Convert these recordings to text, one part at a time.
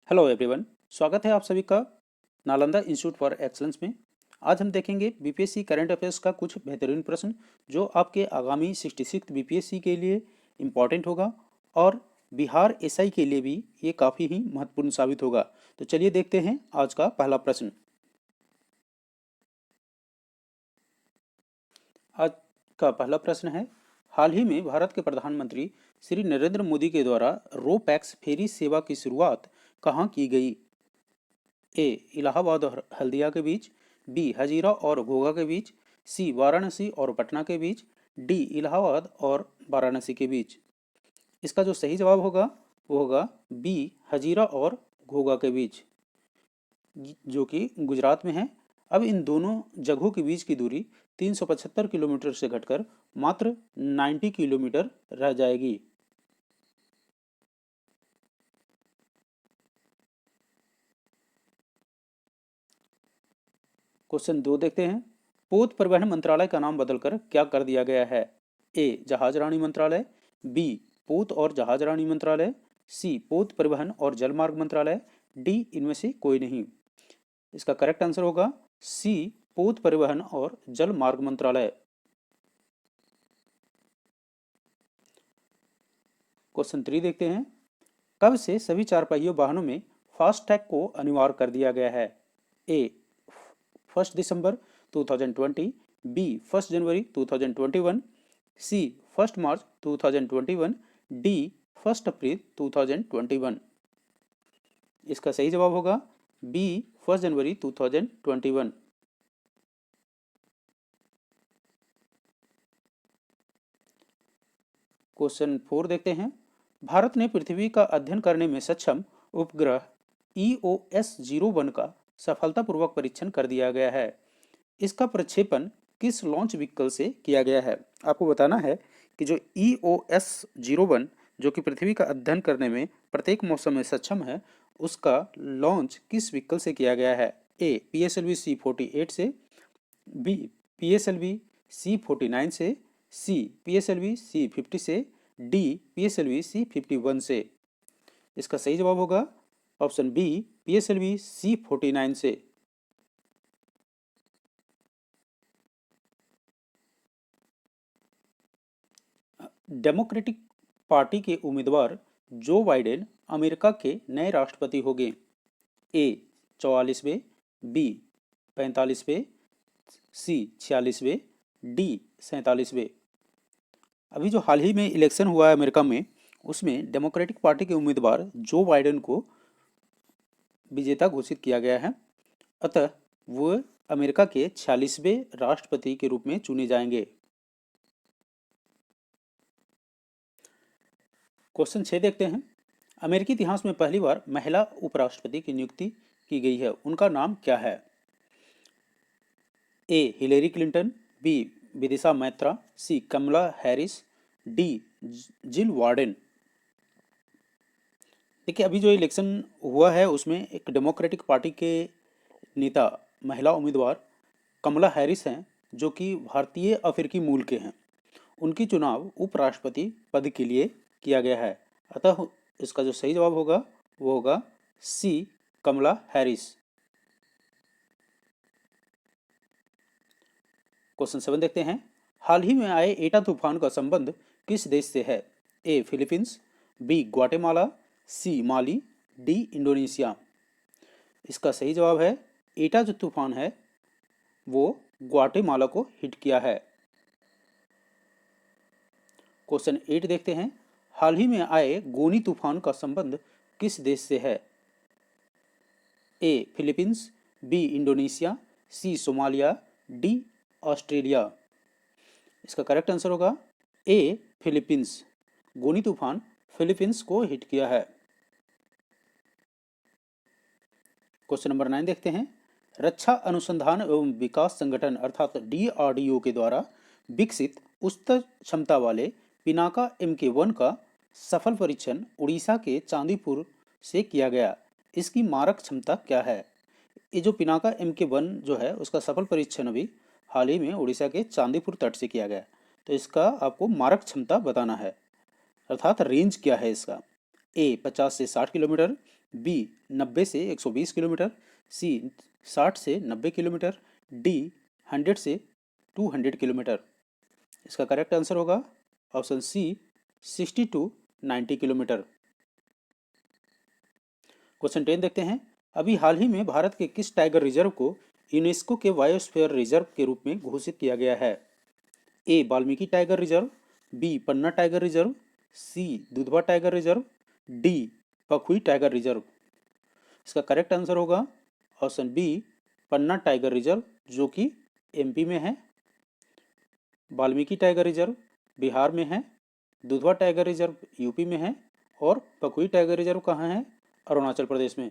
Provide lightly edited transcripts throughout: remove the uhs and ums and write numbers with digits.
Hello everyone, स्वागत है आप सभी का नालंदा इंस्टीट्यूट फॉर एक्सलेंस में। आज हम देखेंगे बीपीएससी करंट अफेयर्स का कुछ बेहतरीन प्रश्न जो आपके आगामी 66 बीपीएससी के लिए इम्पॉर्टेंट होगा और बिहार एसआई के लिए भी ये काफ़ी ही महत्वपूर्ण साबित होगा। तो चलिए देखते हैं आज का पहला प्रश्न। आज का पहला प्रश्न है, हाल ही में भारत के प्रधानमंत्री श्री नरेंद्र मोदी के द्वारा रो पैक्स फेरी सेवा की शुरुआत कहाँ की गई? ए इलाहाबाद और हल्दिया के बीच, बी हजीरा और घोघा के बीच, सी वाराणसी और पटना के बीच, डी इलाहाबाद और वाराणसी के बीच। इसका जो सही जवाब होगा वो होगा बी हजीरा और घोघा के बीच, जो कि गुजरात में है। अब इन दोनों जगहों के बीच की दूरी 375 किलोमीटर से घटकर मात्र 90 किलोमीटर रह जाएगी। क्वेश्चन 2 देखते हैं। पोत परिवहन मंत्रालय का नाम बदलकर क्या कर दिया गया है? ए जहाजरानी मंत्रालय, बी पोत और जहाजरानी मंत्रालय, सी पोत परिवहन और जलमार्ग मंत्रालय, डी इनमें से कोई नहीं। इसका करेक्ट आंसर होगा सी पोत परिवहन और जलमार्ग मंत्रालय। क्वेश्चन 3 देखते हैं। कब से सभी चार पहियों वाहनों में फास्टैग को अनिवार्य कर दिया गया है? ए 1 दिसंबर 2020, बी 1 जनवरी 2021, सी 1 मार्च 2021, डी 1 अप्रैल 2021। इसका सही जवाब होगा बी 1 जनवरी 2021। क्वेश्चन 4 देखते हैं। भारत ने पृथ्वी का अध्ययन करने में सक्षम उपग्रह EOS-01 का सफलतापूर्वक परीक्षण कर दिया गया है। इसका प्रक्षेपण किस लॉन्च व्हीकल से किया गया है? आपको बताना है कि जो EOS-01 जो कि पृथ्वी का अध्ययन करने में प्रत्येक मौसम में सक्षम है, उसका लॉन्च किस व्हीकल से किया गया है? ए PSLV C-48 से, बी PSLV C-49 से, सी PSLV C-50 से, डी PSLV C-51 से। इसका सही जवाब होगा ऑप्शन बी PSLV C-49 से। डेमोक्रेटिक पार्टी के उम्मीदवार जो बाइडेन अमेरिका के नए राष्ट्रपति होंगे। ए 44वें, बी 45वें, सी 46वें, डी 47वें। अभी जो हाल ही में इलेक्शन हुआ है अमेरिका में, उसमें डेमोक्रेटिक पार्टी के उम्मीदवार जो बाइडेन को विजेता घोषित किया गया है, अतः वो अमेरिका के 46वें राष्ट्रपति के रूप में चुने जाएंगे। क्वेश्चन 6 देखते हैं। अमेरिकी इतिहास में पहली बार महिला उपराष्ट्रपति की नियुक्ति की गई है, उनका नाम क्या है? A Hillary Clinton, B Vidisha Maitra, C Kamala Harris, D Jill Warden. देखिए, अभी जो इलेक्शन हुआ है उसमें एक डेमोक्रेटिक पार्टी के नेता महिला उम्मीदवार कमला हैरिस हैं, जो कि भारतीय अफ्रीकी मूल के हैं। उनकी चुनाव उपराष्ट्रपति पद के लिए किया गया है, अतः इसका जो सही जवाब होगा वो होगा सी कमला हैरिस। क्वेश्चन 7 देखते हैं। हाल ही में आए एटा तूफान का संबंध किस देश से है? ए फिलीपींस, बी ग्वाटेमाला, सी माली, डी इंडोनेशिया। इसका सही जवाब है एटा जो तूफान है वो ग्वाटेमाला को हिट किया है। क्वेश्चन 8 देखते हैं। हाल ही में आए गोनी तूफान का संबंध किस देश से है? ए फिलीपींस, बी इंडोनेशिया, सी सोमालिया, डी ऑस्ट्रेलिया। इसका करेक्ट आंसर होगा ए फिलीपींस। गोनी तूफान फिलीपींस को हिट किया है। क्वेश्चन नंबर 9 देखते हैं। रक्षा अनुसंधान एवं विकास संगठन अर्थात DRDO के द्वारा विकसित उच्च क्षमता वाले पिनाका MK1 का सफल परीक्षण उड़ीसा के चांदीपुर से किया गया। इसकी मारक क्षमता क्या है? ये जो पिनाका MK1 जो है उसका सफल परीक्षण अभी हाल ही में उड़ीसा के चांदीपुर तट से किया गया। तो इसका आपको मारक क्षमता बताना है, अर्थात रेंज क्या है इसका। ए 50 से 60 किलोमीटर, बी 90 से 120 किलोमीटर, सी 60 से 90 किलोमीटर, डी 100 से 200 किलोमीटर। इसका करेक्ट आंसर होगा option C 60 to 90 kilometre. Question 10 देखते हैं। अभी हाल ही में भारत के किस टाइगर रिजर्व को यूनेस्को के बायोस्फीयर रिजर्व के रूप में घोषित किया गया है? A Valmiki tiger reserve, B Panna tiger reserve, C Dudhwa tiger reserve, D Pakhui tiger reserve. इसका करेक्ट आंसर होगा option B Panna tiger reserve, जो कि एमपी में है। वाल्मीकि टाइगर रिजर्व बिहार में है, दुधवा टाइगर रिजर्व यूपी में है और पखुई टाइगर रिजर्व कहाँ है? अरुणाचल प्रदेश में।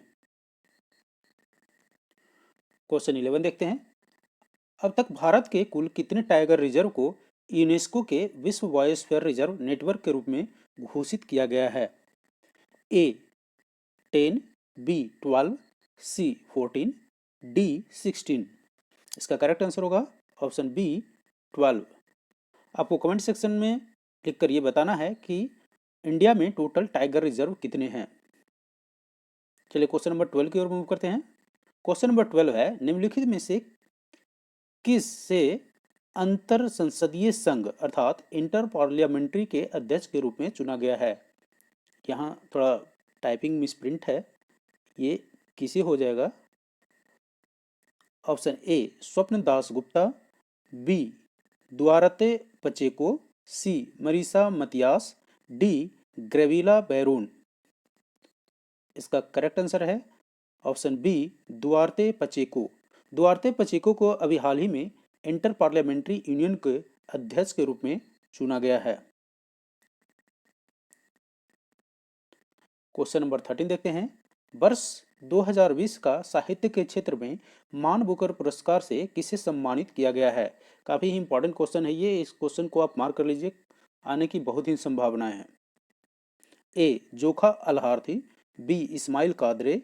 क्वेश्चन 11 देखते हैं। अब तक भारत के कुल कितने टाइगर रिजर्व को यूनेस्को के विश्व बायोस्फीयर रिजर्व नेटवर्क के रूप में घोषित किया गया है? ए 10, बी 12, सी 14, डी 16। इसका करेक्ट आंसर होगा ऑप्शन बी 12। आपको कमेंट सेक्शन में लिखकर ये बताना है कि इंडिया में टोटल टाइगर रिजर्व कितने हैं। चलिए क्वेश्चन नंबर 12 की ओर मूव करते हैं। क्वेश्चन नंबर 12 है, निम्नलिखित में से किस से अंतर संसदीय संघ अर्थात इंटर पार्लियामेंट्री के अध्यक्ष के रूप में चुना गया है? यहाँ थोड़ा टाइपिंग मिसप्रिंट है, ये किसी हो जाएगा। ऑप्शन ए स्वप्न दास गुप्ता, बी दुआरते पचेको, सी मरीसा मतियास, डी ग्रेविला बैरून। इसका करेक्ट आंसर है ऑप्शन बी दुआरते पचेको। दुआरते पचेको को अभी हाल ही में इंटर पार्लियामेंट्री यूनियन के अध्यक्ष के रूप में चुना गया है। क्वेश्चन नंबर 13 देखते हैं। वर्ष 2020 का साहित्य के क्षेत्र में मान बुकर पुरस्कार से किसे सम्मानित किया गया है? काफ़ी इंपॉर्टेंट क्वेश्चन है ये, इस क्वेश्चन को आप मार्क कर लीजिए, आने की बहुत ही संभावनाएं हैं। ए जोखा अलहार्थी, बी इस्माइल कादरे,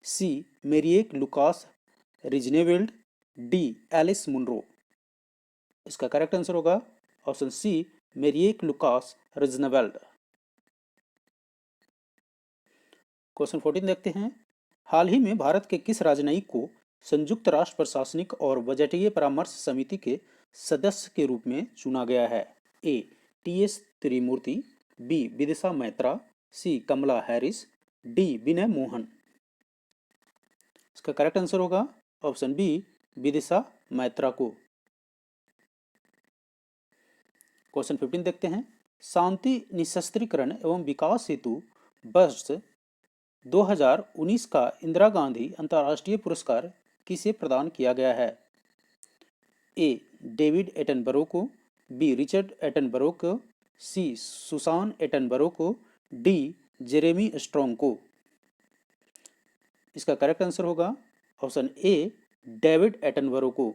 सी मेरिएक लुकास रिजनेवेल्ड, डी एलिस मुनरो। इसका करेक्ट आंसर होगा ऑप्शन सी मेरिएक लुकास रिजनेवेल्ड। क्वेश्चन 14 देखते हैं। हाल ही में भारत के किस राजनयिक को संयुक्त राष्ट्र प्रशासनिक और बजटीय परामर्श समिति के सदस्य के रूप में चुना गया है? ए टीएस त्रिमूर्ति, B Vidisha Maitra, C Kamala Harris, D विनय मोहन। इसका करेक्ट आंसर होगा ऑप्शन बी विदिशा मैत्रा को। क्वेश्चन 15 देखते हैं। शांति निशस्त्रीकरण एवं विकास हेतु वर्ष 2019 का इंदिरा गांधी अंतर्राष्ट्रीय पुरस्कार किसे प्रदान किया गया है? ए डेविड एटनबरो को, बी रिचर्ड एटनबरो को, सी सुसान एटनबरो को, डी जेरेमी स्ट्रॉन्ग को। इसका करेक्ट आंसर होगा ऑप्शन ए डेविड एटनबरो को।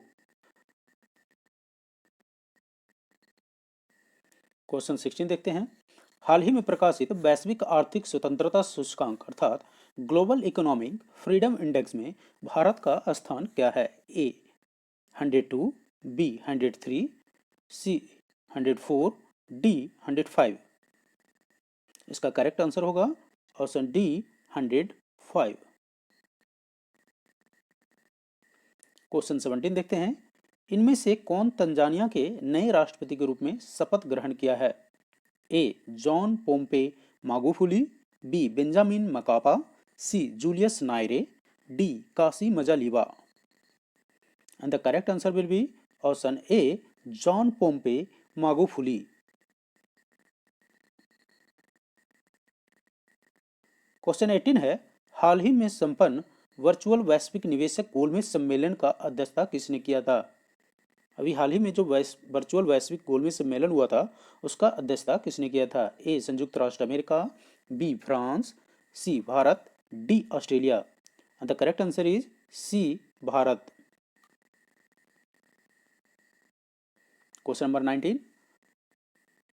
क्वेश्चन 16 देखते हैं। हाल ही में प्रकाशित वैश्विक आर्थिक स्वतंत्रता सूचकांक अर्थात ग्लोबल इकोनॉमिक फ्रीडम इंडेक्स में भारत का स्थान क्या है? ए 102, बी 103, सी 104, डी 105। इसका करेक्ट आंसर होगा ऑप्शन डी 105। क्वेश्चन 17 देखते हैं। इनमें से कौन तंजानिया के नए राष्ट्रपति के रूप में शपथ ग्रहण किया है? A John Pombe Magufuli, B Benjamin Mkapa, C Julius Nyerere, D Kassim Majaliwa. And the correct answer will be option A John Pombe Magufuli. Question 18 है। हाल ही में संपन्न वर्चुअल वैश्विक निवेशक गोलमेज सम्मेलन का अध्यक्षता किसने किया था? अभी हाल ही में जो वर्चुअल वैश्विक गोलमेज सम्मेलन हुआ था उसका अध्यक्षता किसने किया था? ए संयुक्त राष्ट्र America, B France, C Bharat, D Australia. The correct answer is C Bharat. Question number 19।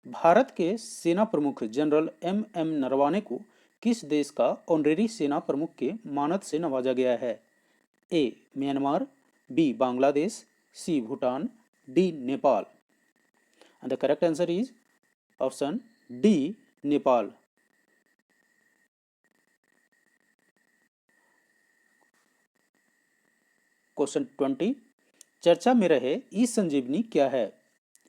Bharat के सेना प्रमुख जनरल एम नरवाने को किस देश का ऑनरेरी सेना प्रमुख के मानद से नवाजा गया है? A Myanmar, B Bangladesh, C Bhutan, D Nepal. And the correct answer is option D Nepal. Question 20, चर्चा में रहे ई संजीवनी क्या है?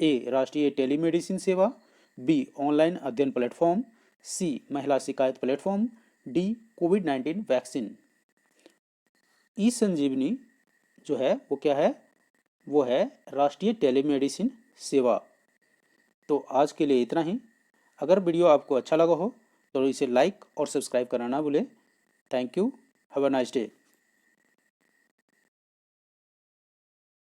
ए राष्ट्रीय टेलीमेडिसिन सेवा, बी ऑनलाइन अध्ययन प्लेटफॉर्म, सी महिला शिकायत प्लेटफॉर्म, डी कोविड-19 वैक्सीन। ई संजीवनी जो है वो क्या है? वो है राष्ट्रीय टेलीमेडिसिन सेवा। तो आज के लिए इतना ही। अगर वीडियो आपको अच्छा लगा हो तो इसे लाइक और सब्सक्राइब करना ना भूलें। Thank you. Have a nice day.